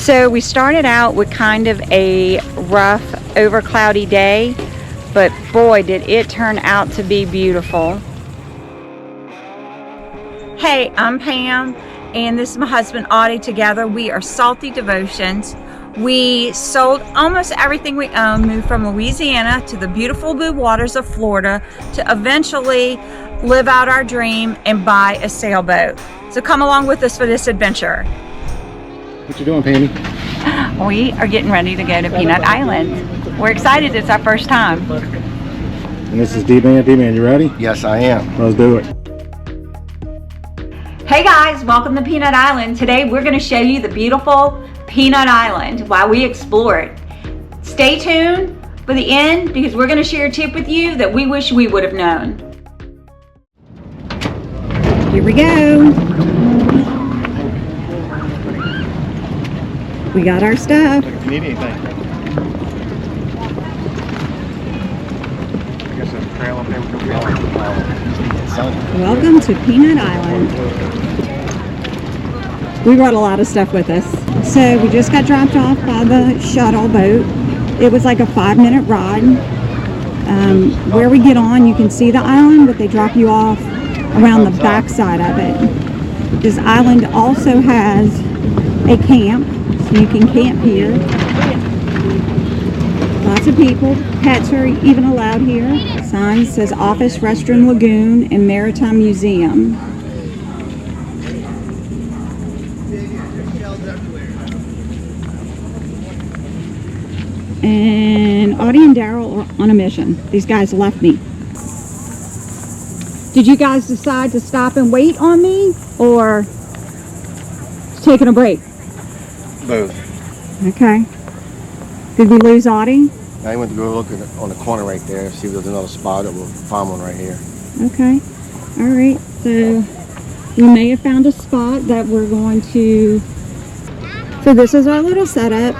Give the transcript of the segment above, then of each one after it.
So we started out with kind of a rough, over cloudy day, but boy, did it turn out to be beautiful. Hey, I'm Pam, and this is my husband Audie. Together we are Salty Devotions. We sold almost everything we own, moved from Louisiana to the beautiful blue waters of Florida to eventually live out our dream and buy a sailboat. So come along with us for this adventure. What you doing, Pammy? We are getting ready to go to Peanut Island. We're excited, it's our first time. And this is D-Man. D-Man, you ready? Yes, I am. Let's do it. Hey guys, welcome to Peanut Island. Today we're going to show you the beautiful Peanut Island while we explore it. Stay tuned for the end because we're going to share a tip with you that we wish we would have known. Here we go. We got our stuff. If you need anything. I guess there's a trail up there. Welcome to Peanut Island. We brought a lot of stuff with us. So we just got dropped off by the shuttle boat. It was like a 5-minute ride. Where we get on, you can see the island, but they drop you off around the back side of it. This island also has a camp, so you can camp here. Lots of people. Pets are even allowed here. Sign says Office, Restroom, Lagoon, and Maritime Museum. And Audie and Daryl are on a mission. These guys left me. Did you guys decide to stop and wait on me, or taking a break? Both. Okay. Did we lose Audie? I went to go look on the corner right there, see if there's another spot, or we'll find one right here. Okay. All right. So we may have found a spot that we're going to. So this is our little setup.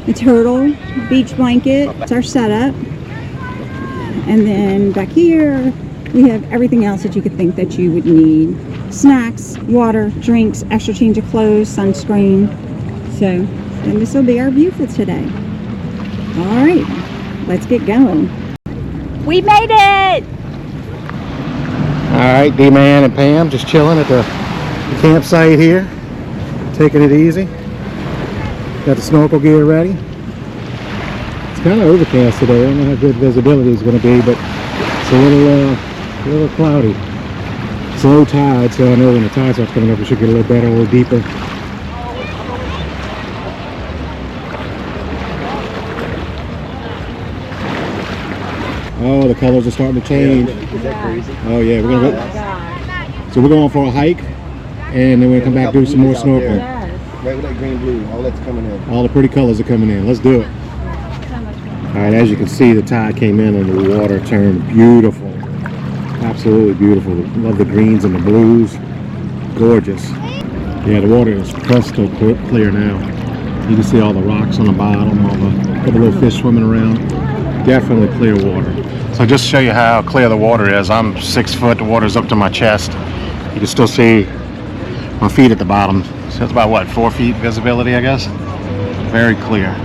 A turtle, beach blanket. It's our setup. And then back here we have everything else that you could think that you would need. Snacks, water, drinks, extra change of clothes, sunscreen. So, and this will be our view for today. All right, let's get going. We made it! All right, D-Man and Pam just chilling at the campsite here, taking it easy. Got the snorkel gear ready. It's kind of overcast today. I don't know how good visibility is going to be, but it's a little cloudy. It's low tide, so I know when the tide starts coming up, it should get a little better, a little deeper. Oh, the colors are starting to change. Oh yeah, we're gonna go. So we're going for a hike, and then we're gonna come back and do some more snorkeling. Right with that green, blue, all that's coming in. All the pretty colors are coming in. Let's do it. All right, as you can see, the tide came in and the water turned beautiful. Absolutely beautiful. Love the greens and the blues. Gorgeous. Yeah, the water is crystal clear now. You can see all the rocks on the bottom, all the little fish swimming around. Definitely clear water. So just to show you how clear the water is, I'm 6 foot, the water's up to my chest. You can still see my feet at the bottom. So it's about what, 4 feet visibility, I guess? Very clear.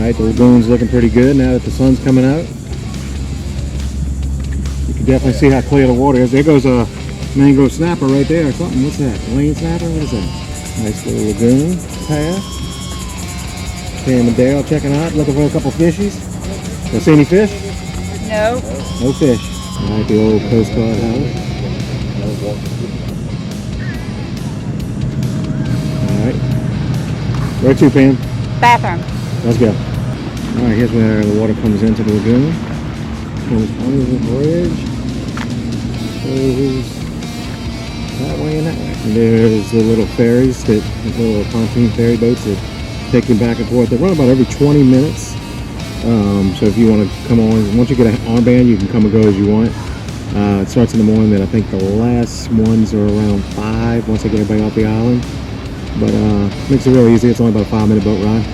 Alright, the lagoon's looking pretty good now that the sun's coming out. You can definitely see how clear the water is. There goes a mangrove snapper right there or something. What's that? Lane snapper? What is that? Nice little lagoon path. Pam and Dale checking out, looking for a couple fishies. Don't see any fish? No. No fish. Alright, the old Coast Guard house. Alright. Where to, Pam? Bathroom. Let's go. Alright, here's where the water comes into the lagoon. Goes under the bridge. Goes that way and that way. And there's the little ferries, the little pontoon ferry boats that take you back and forth. They run about every 20 minutes. So if you want to come on, once you get an armband, you can come and go as you want. It starts in the morning, then I think the last ones are around 5 once they get everybody off the island. But makes it really easy. It's only about a 5-minute boat ride.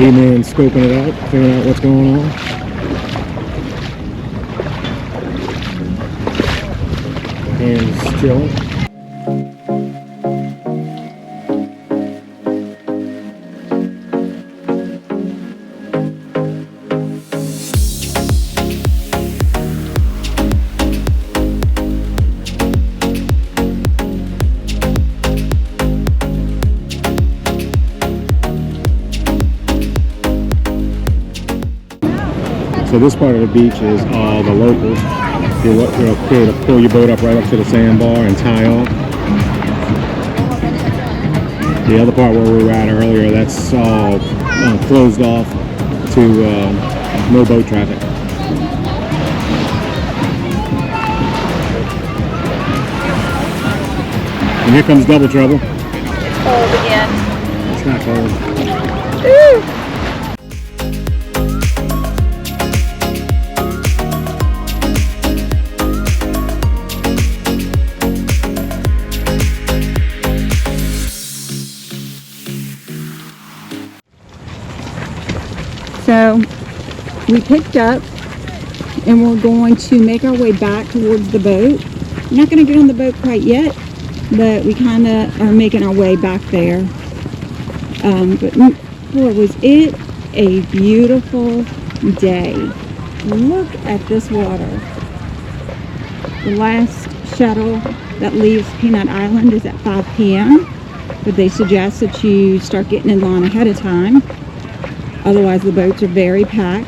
D-Man scoping it out, figuring out what's going on. And chilling. So this part of the beach is all the locals. You're okay to pull your boat up right up to the sandbar and tie off. The other part where we were at earlier, that's all closed off to no boat traffic. And here comes double trouble. Cold again. It's not cold. Ooh. So we picked up and we're going to make our way back towards the boat. We're not going to get on the boat quite yet, but we kind of are making our way back there. But boy, was it a beautiful day. Look at this water. The last shuttle that leaves Peanut Island is at 5 p.m. but they suggest that you start getting in line ahead of time. Otherwise, the boats are very packed.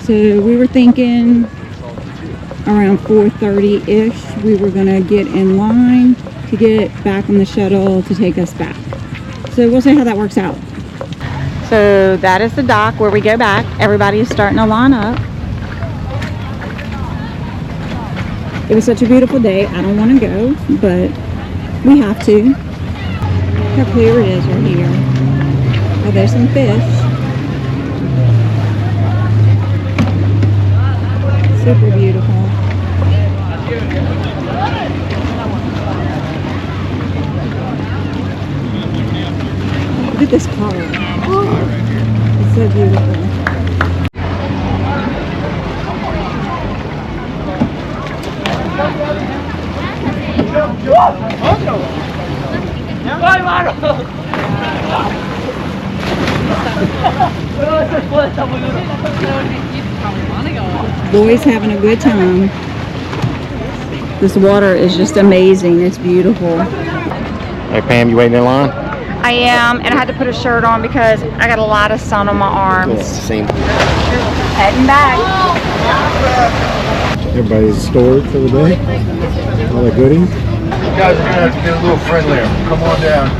So we were thinking around 4:30-ish, we were going to get in line to get back on the shuttle to take us back. So we'll see how that works out. So that is the dock where we go back. Everybody is starting to line up. It was such a beautiful day. I don't want to go, but we have to. Look how clear it is right here. Oh, there's some fish. Super beautiful. Look at this car. It's so beautiful. Boys having a good time. This water is just amazing. It's beautiful. Hey Pam, you waiting in line? I am, and I had to put a shirt on because I got a lot of sun on my arms. Same. Heading back. Everybody's stored for the day. All the goodies. You guys are gonna have to get a little friendlier. Come on down.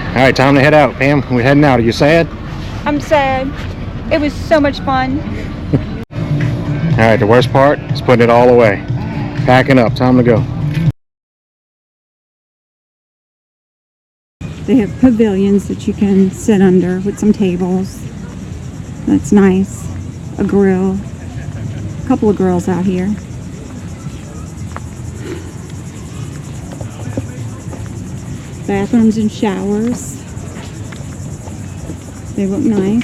All right, time to head out. Pam, we're heading out. Are you sad? I'm sad. It was so much fun. All right, the worst part is putting it all away. Packing up, time to go. They have pavilions that you can sit under with some tables. That's nice. A grill. A couple of grills out here. Bathrooms and showers. They look nice.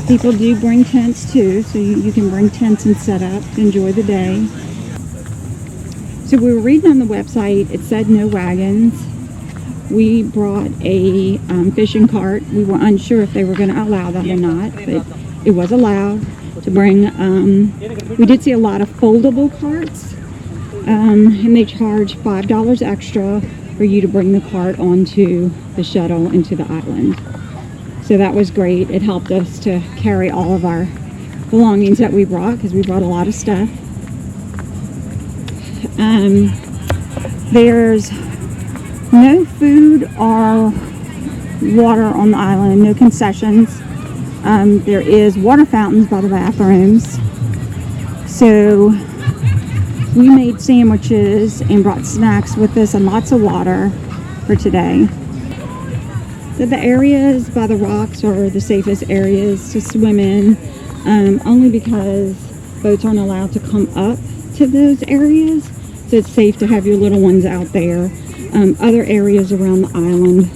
People do bring tents too, so you can bring tents and set up to enjoy the day. So we were reading on the website, it said no wagons. We brought a fishing cart. We were unsure if they were going to allow that or not, but it was allowed to bring. We did see a lot of foldable carts, and they charge $5 extra for you to bring the cart onto the shuttle into the island. So that was great. It helped us to carry all of our belongings that we brought, because we brought a lot of stuff. There's no food or water on the island, no concessions. There is water fountains by the bathrooms. So We made sandwiches and brought snacks with us and lots of water for today. So the areas by the rocks are the safest areas to swim in, only because boats aren't allowed to come up to those areas. So it's safe to have your little ones out there. Other areas around the island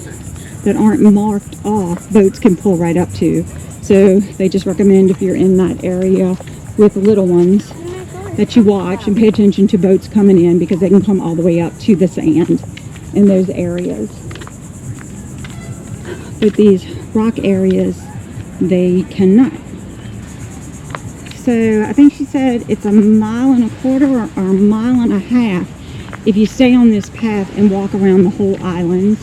that aren't marked off, boats can pull right up to. So they just recommend if you're in that area with little ones that you watch and pay attention to boats coming in, because they can come all the way up to the sand in those areas. But these rock areas, they cannot. So I think she said it's 1.25 miles or 1.5 miles if you stay on this path and walk around the whole island.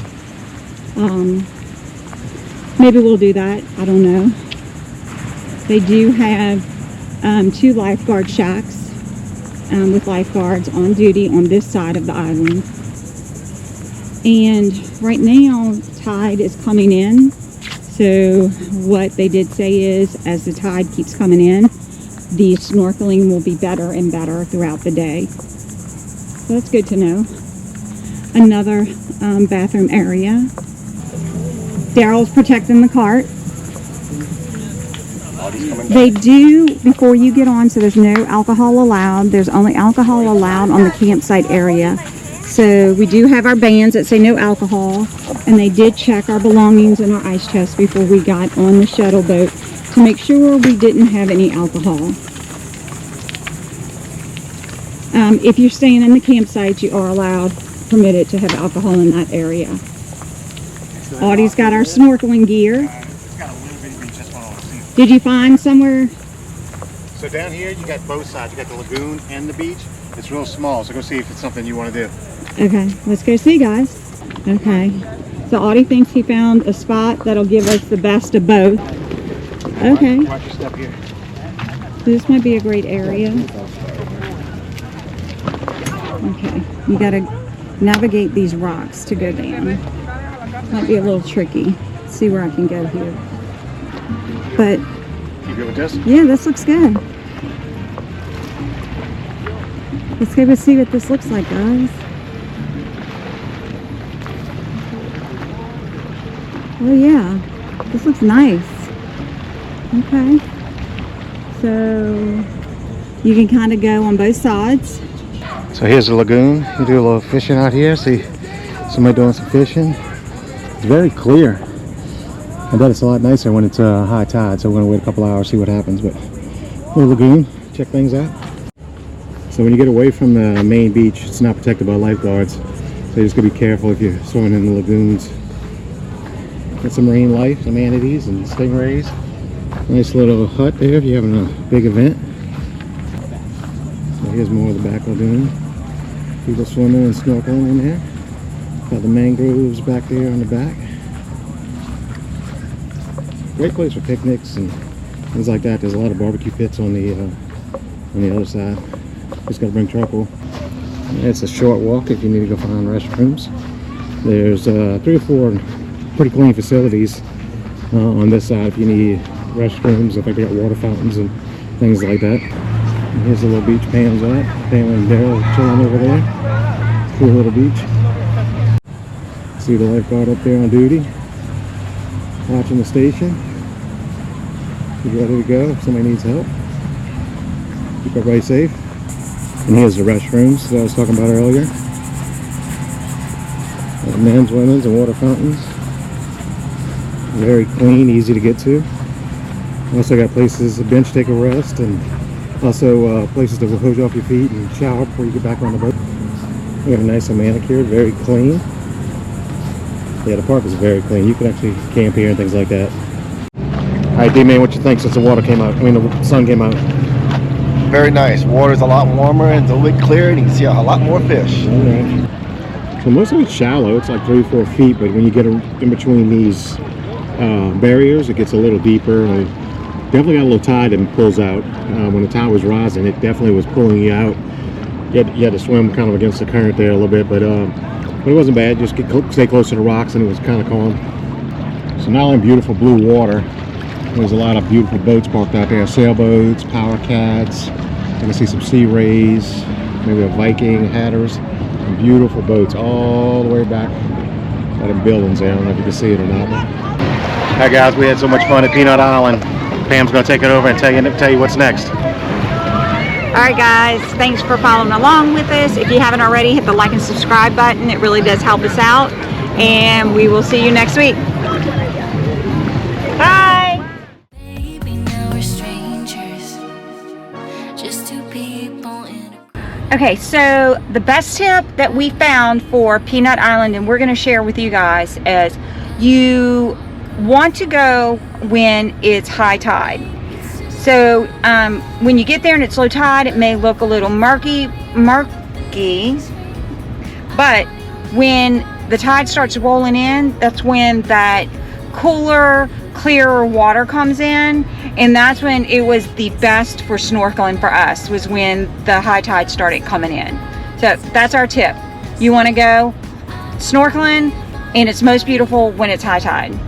Maybe we'll do that. I don't know. They do have 2 lifeguard shacks with lifeguards on duty on this side of the island. And right now, tide is coming in. So what they did say is, as the tide keeps coming in, the snorkeling will be better and better throughout the day. So that's good to know. Another bathroom area. Daryl's protecting the cart. They do, before you get on, so there's no alcohol allowed. There's only alcohol allowed on the campsite area. So we do have our bands that say no alcohol, and they did check our belongings and our ice chest before we got on the shuttle boat to make sure we didn't have any alcohol. If you're staying in the campsite, you are allowed, permitted to have alcohol in that area. Audie's got our snorkeling gear. Did you find somewhere? So down here, you got both sides. You got the lagoon and the beach. It's real small, so go see if it's something you want to do. Okay, let's go see, guys. Okay, so Audie thinks he found a spot that'll give us the best of both. Okay, Watch your step here. this might be a great area. Okay, you gotta navigate these rocks to go down. Might be a little tricky. Let's see where I can go here. But You good with this? yeah, this looks good. Let's go see what this looks like, guys. Oh yeah, this looks nice. Okay, so you can kind of go on both sides. So here's the lagoon. You do a little fishing out here. See somebody doing some fishing. It's very clear. I bet it's a lot nicer when it's high tide, so we're gonna wait a couple hours, see what happens. But little lagoon, check things out. So when you get away from the main beach, it's not protected by lifeguards. So you just gotta be careful if you're swimming in the lagoons. Got some marine life, some manatees and stingrays. Nice little hut there if you're having a big event. So here's more of the back lagoon. People swimming and snorkeling in there. Got the mangroves back there on the back. Great place for picnics and things like that. There's a lot of barbecue pits on the other side. Just gotta bring charcoal. It's a short walk if you need to go find restrooms. There's 3 or 4 pretty clean facilities on this side if you need restrooms. I think they got water fountains and things like that. And here's the little beach Pam's at. Pam and Daryl chilling over there. Cool little beach. See the lifeguard up there on duty, watching the station. He's ready to go if somebody needs help. Keep everybody safe. And here's the restrooms that I was talking about earlier. Men's, women's, and water fountains. Very clean, easy to get to. Also got places, a bench to take a rest, and also places to hose off your feet and shower before you get back on the boat. Very nice and manicured, very clean. Yeah, the park is very clean. You can actually camp here and things like that. All right, D-Man, what you think since the water came out? I mean, the sun came out. Very nice. Water's a lot warmer and it's a little bit clear, and you can see a lot more fish. All right. So most of it's shallow. It's like 3 or 4 feet, but when you get in between these barriers, it gets a little deeper. And definitely got a little tide and pulls out. When the tide was rising, it definitely was pulling you out. You had to swim kind of against the current there a little bit, but it wasn't bad. Just stay close to the rocks, and it was kind of calm. So now in beautiful blue water. There's a lot of beautiful boats parked out there. Sailboats, power cats. I can see some sea rays. maybe a Viking, Hatters, and beautiful boats all the way back by the buildings there. I don't know if you can see it or not. Hi guys, we had so much fun at Peanut Island. Pam's gonna take it over and tell you what's next. Alright guys, thanks for following along with us. If you haven't already, hit the like and subscribe button. It really does help us out. And we will see you next week. Bye! Baby, now we're strangers, just two people in a crowd. Okay, so the best tip that we found for Peanut Island, and we're going to share with you guys, is you want to go when it's high tide. So when you get there and it's low tide, it may look a little murky, but when the tide starts rolling in, that's when that cooler, clearer water comes in, and that's when it was the best for snorkeling for us, was when the high tide started coming in. So that's our tip. You want to go snorkeling, and it's most beautiful when it's high tide.